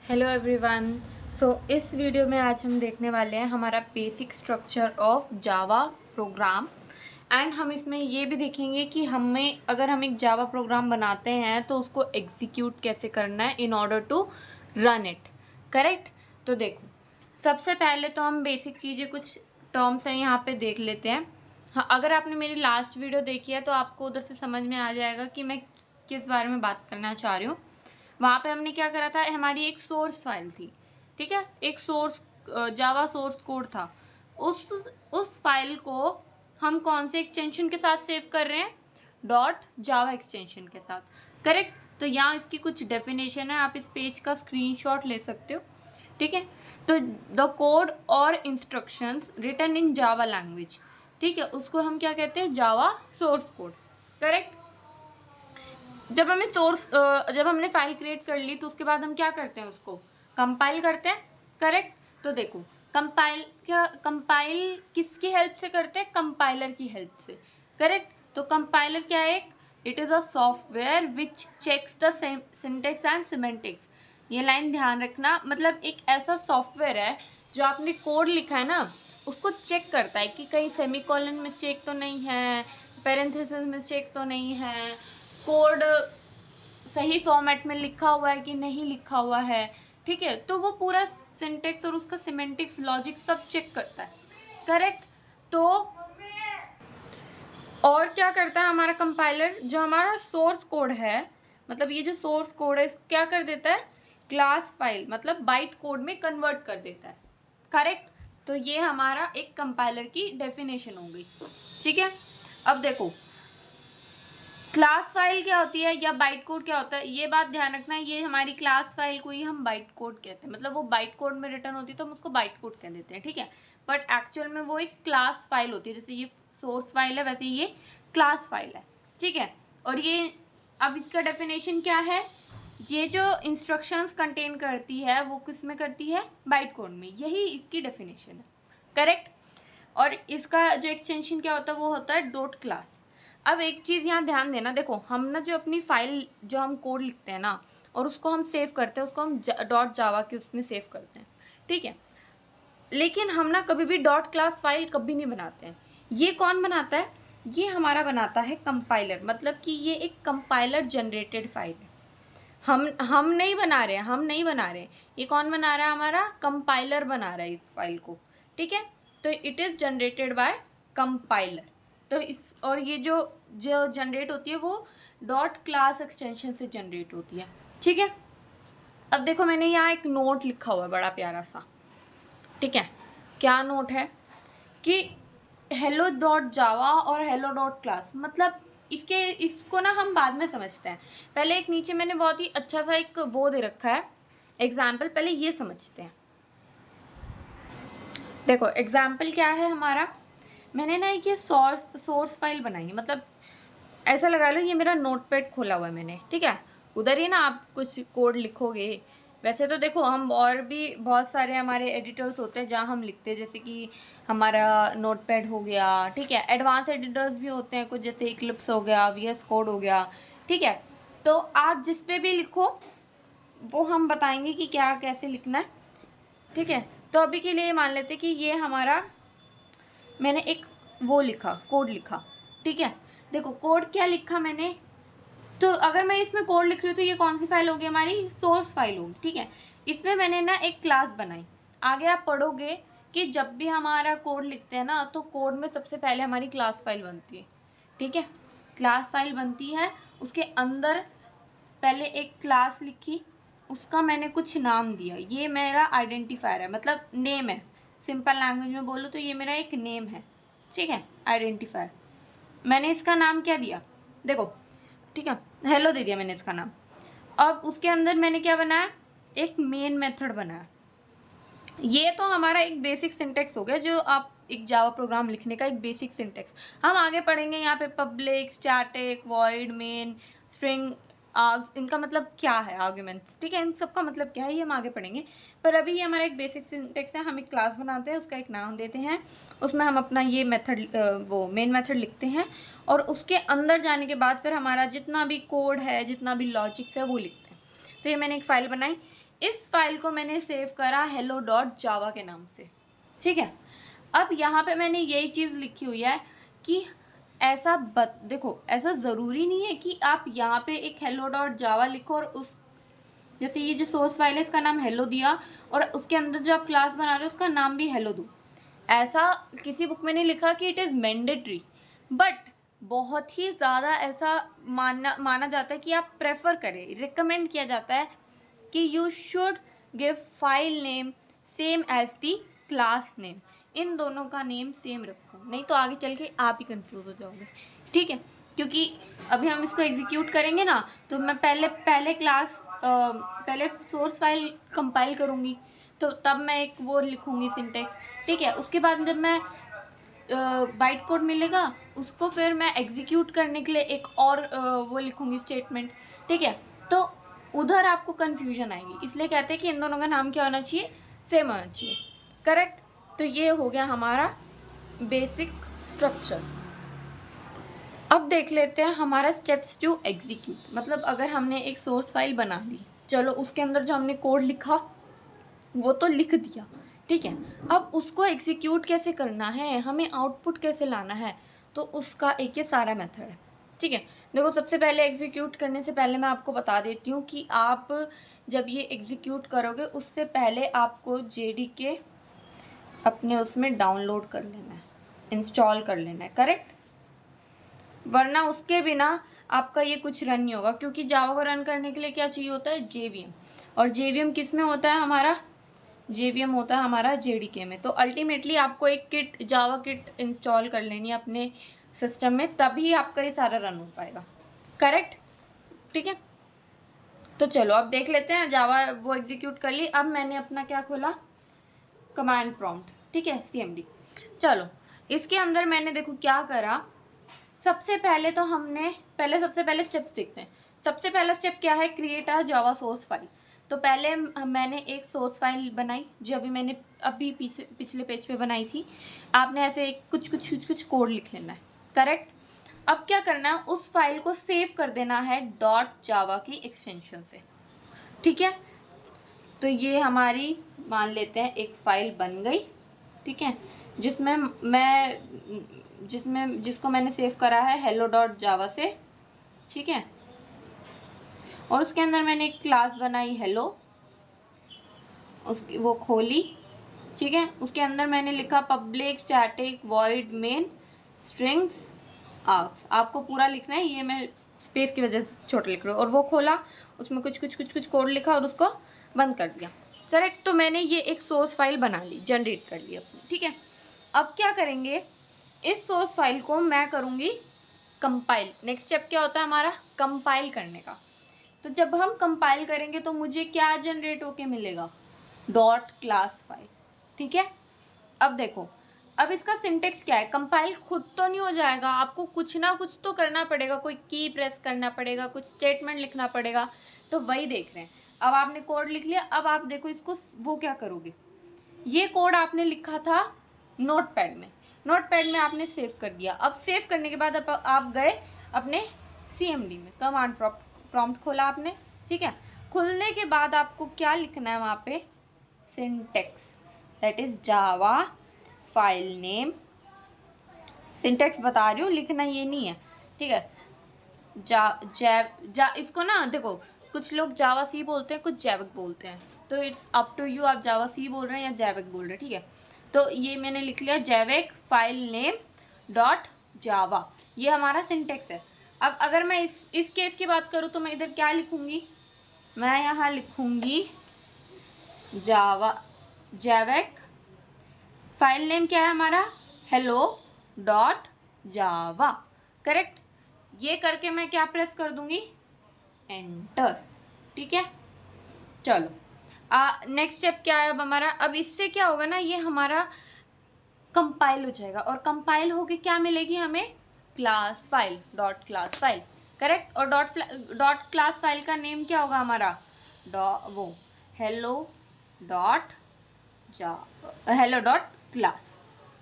Hello everyone. इस video में आज हम देखने वाले हैं हमारा basic structure of Java program. And हम इसमें ये भी देखेंगे कि अगर हम एक जावा प्रोग्राम बनाते हैं तो उसको एग्जीक्यूट कैसे करना है in order to run it. Correct. तो देखो, सबसे पहले तो हम बेसिक चीज़ें कुछ टर्म्स हैं यहाँ पे देख लेते हैं। हाँ, अगर आपने मेरी लास्ट वीडियो देखी है तो आपको उधर से समझ में आ जाएगा कि मैं किस बारे में बात करना चाह रही हूँ। वहाँ पे हमने क्या करा था, हमारी एक सोर्स फाइल थी, ठीक है, एक सोर्स जावा सोर्स कोड था। उस फाइल को हम कौन से एक्सटेंशन के साथ सेव कर रहे हैं? डॉट जावा एक्सटेंशन के साथ। करेक्ट। तो यहाँ इसकी कुछ डेफिनेशन है, आप इस पेज का स्क्रीनशॉट ले सकते हो, ठीक है। तो द कोड और instructions written in Java language, ठीक है, उसको हम क्या कहते हैं? Java source code. करेक्ट। जब हमने फाइल क्रिएट कर ली तो उसके बाद हम क्या करते हैं? उसको कंपाइल करते हैं। करेक्ट। तो देखो, कंपाइल किसकी हेल्प से करते हैं? कंपाइलर की हेल्प से। करेक्ट। तो कंपाइलर क्या है? It is a software which checks the syntax and semantics. ये लाइन ध्यान रखना, मतलब एक ऐसा सॉफ्टवेयर है जो आपने कोड लिखा है ना, उसको चेक करता है कि कहीं सेमीकोलन मिस्टेक तो नहीं है, पैरेंथेसिस मिस्टेक तो नहीं है, कोड सही फॉर्मेट में लिखा हुआ है कि नहीं लिखा हुआ है, ठीक है। तो वो पूरा सिंटेक्स और उसका सिमेंटिक्स लॉजिक सब चेक करता है। करेक्ट। तो और क्या करता है हमारा कंपाइलर? जो हमारा सोर्स कोड है, मतलब ये जो सोर्स कोड है, क्या कर देता है? क्लास फाइल मतलब बाइट कोड में कन्वर्ट कर देता है। करेक्ट। तो ये हमारा एक कंपाइलर की डेफिनेशन हो गई, ठीक है। अब देखो, क्लास फाइल क्या होती है या बाइट कोड क्या होता है, ये बात ध्यान रखना है। ये हमारी क्लास फाइल को ही हम बाइट कोड कहते हैं, मतलब वो बाइट कोड में रिटर्न होती है तो हम उसको बाइट कोड कह देते हैं, ठीक है। बट एक्चुअल में वो एक क्लास फाइल होती है, जैसे ये सोर्स फाइल है वैसे ये क्लास फाइल है, ठीक है। और ये अब इसका डेफिनेशन क्या है? ये जो इंस्ट्रक्शंस कंटेन करती है वो किस में करती है? बाइट कोड में। यही इसकी डेफिनेशन है। करेक्ट। और इसका जो एक्सटेंशन क्या होता है वो होता है डॉट क्लास। अब एक चीज़ यहाँ ध्यान देना, देखो हम ना जो अपनी फाइल जो हम कोड लिखते हैं ना और उसको हम सेव करते हैं, उसको हम डॉट जावा के उसमें सेव करते हैं, ठीक है। लेकिन हम ना कभी भी डॉट क्लास फाइल कभी नहीं बनाते हैं। ये कौन बनाता है? ये हमारा बनाता है कंपाइलर, मतलब कि ये एक कंपाइलर जनरेटेड फाइल है। हम नहीं बना रहे हैं, ये कौन बना रहा है? हमारा कंपाइलर बना रहा है इस फाइल को, ठीक है। तो it is generated by compiler. तो और ये जो जनरेट होती है वो डॉट क्लास एक्सटेंशन से जनरेट होती है, ठीक है। अब देखो, मैंने यहाँ एक नोट लिखा हुआ है बड़ा प्यारा सा, ठीक है। क्या नोट है? कि हेलो डॉट जावा और हेलो डॉट क्लास, मतलब इसको ना हम बाद में समझते हैं। पहले एक नीचे मैंने बहुत ही अच्छा सा एक वो दे रखा है एग्जाम्पल, पहले ये समझते हैं। देखो एग्जाम्पल क्या है हमारा, मैंने ना एक ये सोर्स फाइल बनाई है, मतलब ऐसा लगा लो ये मेरा नोटपैड खोला हुआ है मैंने, ठीक है। उधर ही ना आप कुछ कोड लिखोगे। वैसे तो देखो, हम और भी बहुत सारे हमारे एडिटर्स होते हैं जहाँ हम लिखते हैं, जैसे कि हमारा नोटपैड हो गया, ठीक है। एडवांस एडिटर्स भी होते हैं कुछ, जैसे इक्लिप्स हो गया, VS कोड हो गया, ठीक है। तो आप जिस पे भी लिखो वो हम बताएंगे कि क्या कैसे लिखना है, ठीक है। तो अभी के लिए मान लेते कि ये हमारा, मैंने एक वो लिखा, कोड लिखा, ठीक है। देखो कोड क्या लिखा मैंने, तो अगर मैं इसमें कोड लिख रही हूँ तो ये कौन सी फाइल होगी? हमारी सोर्स फाइल होगी, ठीक है। इसमें मैंने ना एक क्लास बनाई। आगे आप पढ़ोगे कि जब भी हमारा कोड लिखते हैं ना तो कोड में सबसे पहले हमारी क्लास फाइल बनती है, ठीक है। क्लास फाइल बनती है, उसके अंदर पहले एक क्लास लिखी, उसका मैंने कुछ नाम दिया, ये मेरा आइडेंटिफायर है, मतलब नेम है। सिंपल लैंग्वेज में बोलो तो ये मेरा एक नेम है, ठीक है, आइडेंटिफायर। मैंने इसका नाम क्या दिया? देखो, ठीक है, हेलो दे दिया मैंने इसका नाम। अब उसके अंदर मैंने क्या बनाया? एक मेन मेथड बनाया। ये तो हमारा एक बेसिक सिंटेक्स हो गया, जो आप एक जावा प्रोग्राम लिखने का एक बेसिक सिंटेक्स। हम आगे पढ़ेंगे यहाँ पे public, static, void, main, string, args, इनका मतलब क्या है, आर्ग्यूमेंट्स, ठीक है, इन सबका मतलब क्या है ये हम आगे पढ़ेंगे। पर अभी ये हमारा एक बेसिक सिंटेक्स है। हम एक क्लास बनाते हैं, उसका एक नाम देते हैं, उसमें हम अपना ये मेथड, वो मेन मेथड लिखते हैं, और उसके अंदर जाने के बाद फिर हमारा जितना भी कोड है, जितना भी लॉजिक्स है वो लिखते हैं। तो ये मैंने एक फ़ाइल बनाई। इस फाइल को मैंने सेव करा hello.java के नाम से, ठीक है। अब यहाँ पे मैंने यही चीज़ लिखी हुई है कि ऐसा देखो, ऐसा ज़रूरी नहीं है कि आप यहाँ पे एक hello.java लिखो और उस जैसे ये जो सोर्स फाइल है इसका नाम हेलो दिया और उसके अंदर जो आप क्लास बना रहे हो उसका नाम भी हेलो दो। ऐसा किसी बुक में नहीं लिखा कि इट इज़ मैंडेटरी, बट बहुत ही ज़्यादा ऐसा माना जाता है कि आप प्रेफर करें, रिकमेंड किया जाता है कि you should give file name same as the class name. इन दोनों का नेम सेम रखो, नहीं तो आगे चल के आप ही कंफ्यूज हो जाओगे, ठीक है। क्योंकि अभी हम इसको एग्जीक्यूट करेंगे ना, तो मैं पहले सोर्स फाइल कंपाइल करूँगी, तो तब मैं एक वो लिखूँगी सिंटेक्स, ठीक है। उसके बाद जब मैं बाइट कोड मिलेगा उसको फिर मैं एग्जीक्यूट करने के लिए एक और वो लिखूँगी स्टेटमेंट, ठीक है। तो उधर आपको कन्फ्यूजन आएगी, इसलिए कहते हैं कि इन दोनों का नाम क्या होना चाहिए, सेम होना चाहिए, करेक्ट। तो ये हो गया हमारा बेसिक स्ट्रक्चर। अब देख लेते हैं हमारा स्टेप्स टू एग्जीक्यूट। मतलब अगर हमने एक सोर्स फाइल बना ली, चलो उसके अंदर जो हमने कोड लिखा वो तो लिख दिया, ठीक है। अब उसको एग्जीक्यूट कैसे करना है, हमें आउटपुट कैसे लाना है, तो उसका एक ये सारा मेथड है, ठीक है। देखो, सबसे पहले एग्जीक्यूट करने से पहले मैं आपको बता देती हूँ कि आप जब ये एग्जीक्यूट करोगे उससे पहले आपको JDK अपने उसमें डाउनलोड कर लेना है, इंस्टॉल कर लेना है, करेक्ट। वरना उसके बिना आपका ये कुछ रन नहीं होगा, क्योंकि जावा को रन करने के लिए क्या चाहिए होता है, JVM। और JVM किस में होता है हमारा, JVM होता है हमारा JDK में। तो अल्टीमेटली आपको एक जावा किट इंस्टॉल कर लेनी है अपने सिस्टम में, तभी आपका ये सारा रन हो पाएगा, करेक्ट, ठीक है। तो चलो अब देख लेते हैं, जावा वो एग्जीक्यूट कर ली। अब मैंने अपना क्या खोला, कमांड प्रॉम्प्ट, ठीक है, CMD। चलो इसके अंदर मैंने देखो क्या करा, सबसे पहले स्टेप्स देखते हैं। सबसे पहला स्टेप क्या है, create a Java source file. तो पहले मैंने एक सोर्स फाइल बनाई, जो अभी पिछले पेज पे बनाई थी। आपने ऐसे कुछ कोड लिख लेना है, करेक्ट। अब क्या करना है, उस फाइल को सेव कर देना है .java की एक्सटेंशन से, ठीक है। तो ये हमारी मान लेते हैं एक फाइल बन गई, ठीक है, जिसको मैंने सेव करा है hello.java से, ठीक है। और उसके अंदर मैंने एक क्लास बनाई हेलो, उसकी वो खोली, ठीक है। उसके अंदर मैंने लिखा public static void main strings arcs. आपको पूरा लिखना है, ये मैं स्पेस की वजह से छोटा लिख रहा हूँ। और वो खोला, उसमें कुछ कोड लिखा और उसको बंद कर दिया, करेक्ट। तो मैंने ये एक सोर्स फाइल बना ली, जनरेट कर ली अपनी, ठीक है। अब क्या करेंगे, इस सोर्स फाइल को मैं करूँगी कंपाइल। नेक्स्ट स्टेप क्या होता है हमारा, कंपाइल करने का। तो जब हम कंपाइल करेंगे तो मुझे क्या जनरेट होके मिलेगा, .class फाइल, ठीक है। अब देखो, अब इसका सिंटेक्स क्या है, कंपाइल खुद तो नहीं हो जाएगा, आपको कुछ ना कुछ तो करना पड़ेगा, कोई की प्रेस करना पड़ेगा, कुछ स्टेटमेंट लिखना पड़ेगा। तो वही देख रहे हैं। अब आपने कोड लिख लिया, अब आप देखो इसको वो क्या करोगे, ये कोड आपने लिखा था नोटपैड में आपने सेव कर दिया। अब सेव करने के बाद आप गए अपने CMD में, कमांड प्रॉम्प्ट खोला आपने, ठीक है। खुलने के बाद आपको क्या लिखना है वहाँ पे, syntax, that is Java file name. Syntax बता रही हूँ, लिखना ये नहीं है, ठीक है। इसको ना देखो, कुछ लोग जावा सी बोलते हैं, कुछ जैविक बोलते हैं, तो इट्स अप टू यू, आप जावा सी बोल रहे हैं या जैविक बोल रहे हैं, ठीक है। तो ये मैंने लिख लिया जैविक फाइल नेम .java, ये हमारा सिंटेक्स है। अब अगर मैं इस केस की बात करूँ तो मैं इधर क्या लिखूँगी, मैं यहाँ लिखूँगी जैविक फाइल नेम क्या है हमारा, hello.java, करेक्ट। ये करके मैं क्या प्रेस कर दूंगी, एंटर, ठीक है। चलो नेक्स्ट स्टेप क्या है अब हमारा, अब इससे क्या होगा ना, ये हमारा कंपाइल हो जाएगा और कंपाइल होके क्या मिलेगी हमें, class file, .class file, correct. और .class फाइल का नेम क्या होगा हमारा, वो hello.class,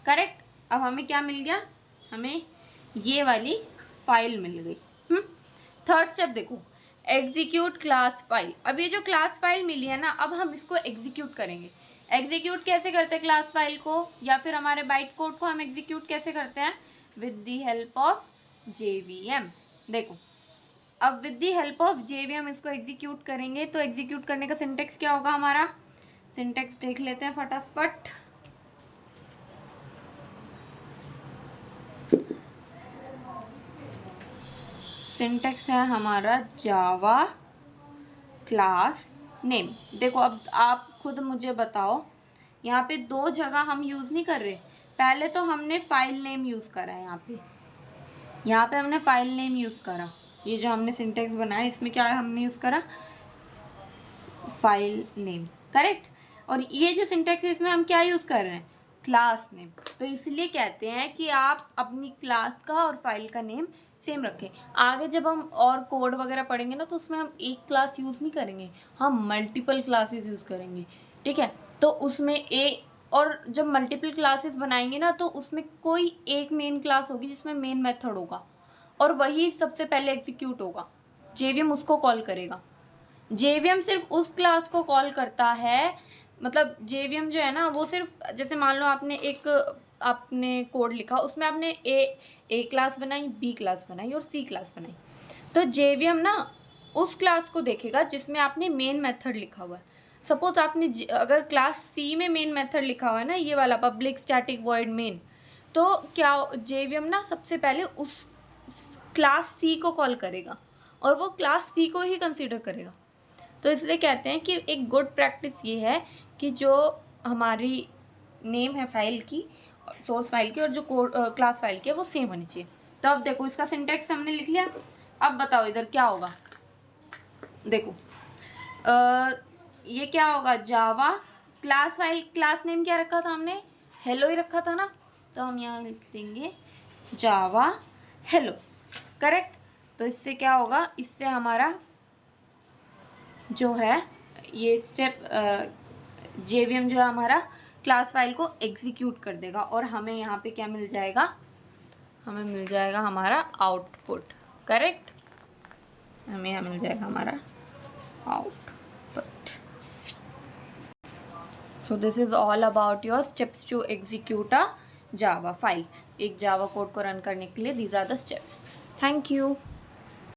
करेक्ट। अब हमें क्या मिल गया, हमें ये वाली फाइल मिल गई। थर्ड स्टेप देखो, एग्जीक्यूट क्लास फाइल। अब ये जो क्लास फाइल मिली है ना, अब हम इसको एग्जीक्यूट करेंगे। एग्जीक्यूट कैसे करते हैं क्लास फाइल को, या फिर हमारे बाइट कोड को हम एग्जीक्यूट कैसे करते हैं? With the help of JVM। देखो, अब with the help of JVM इसको एग्जीक्यूट करेंगे। तो एग्जीक्यूट करने का सिंटेक्स क्या होगा हमारा? सिंटेक्स देख लेते हैं फटाफट। सिंटेक्स है हमारा जावा क्लास नेम। देखो, अब आप खुद मुझे बताओ, यहाँ पे दो जगह हम यूज़ नहीं कर रहे। पहले तो हमने फाइल नेम यूज़ करा है, यहाँ पे हमने फाइल नेम यूज़ करा। ये जो हमने सिंटेक्स बनाया इसमें क्या है, हमने यूज़ करा फाइल नेम, करेक्ट। और ये जो सिंटेक्स है इसमें हम क्या यूज़ कर रहे हैं? Class name. तो इसलिए कहते हैं कि आप अपनी क्लास का और फाइल का नेम सेम रखें। आगे जब हम और कोड वगैरह पढ़ेंगे ना, तो उसमें हम एक क्लास यूज़ नहीं करेंगे, हम मल्टीपल क्लासेस यूज़ करेंगे, ठीक है। तो उसमें और जब मल्टीपल क्लासेस बनाएंगे ना, तो उसमें कोई एक मेन क्लास होगी जिसमें मेन मेथड होगा, और वही सबसे पहले एग्जीक्यूट होगा। JVM उसको कॉल करेगा। JVM सिर्फ उस क्लास को कॉल करता है, मतलब JVM जो है ना, वो सिर्फ, जैसे मान लो आपने कोड लिखा, उसमें आपने ए क्लास बनाई, B क्लास बनाई और C क्लास बनाई, तो JVM ना उस क्लास को देखेगा जिसमें आपने मेन मेथड लिखा हुआ है। सपोज आपने अगर क्लास C में मेन मेथड लिखा हुआ है ना, ये वाला पब्लिक स्टैटिक वॉइड मेन, तो क्या JVM ना सबसे पहले उस क्लास C को कॉल करेगा और वो क्लास C को ही कंसिडर करेगा। तो इसलिए कहते हैं कि एक गुड प्रैक्टिस ये है कि जो हमारी नेम है फाइल की, सोर्स फाइल की, और जो कोड क्लास फाइल की है वो सेम होनी चाहिए। तो अब देखो, इसका सिंटेक्स हमने लिख लिया। अब बताओ इधर क्या होगा। देखो, ये क्या होगा? Java class file, class name क्या रखा था हमने? हेलो ही रखा था ना, तो हम यहाँ लिख देंगे जावा हेलो, करेक्ट। तो इससे क्या होगा? इससे हमारा जो है ये स्टेप JVM जो है हमारा क्लास फाइल को एग्जीक्यूट कर देगा, और हमें यहाँ पे क्या मिल जाएगा? हमें मिल जाएगा हमारा आउटपुट, करेक्ट। हमें यहाँ मिल जाएगा हमारा output. So this is all about your steps to execute a Java file. एक जावा कोड को रन करने के लिए these are the steps. Thank you.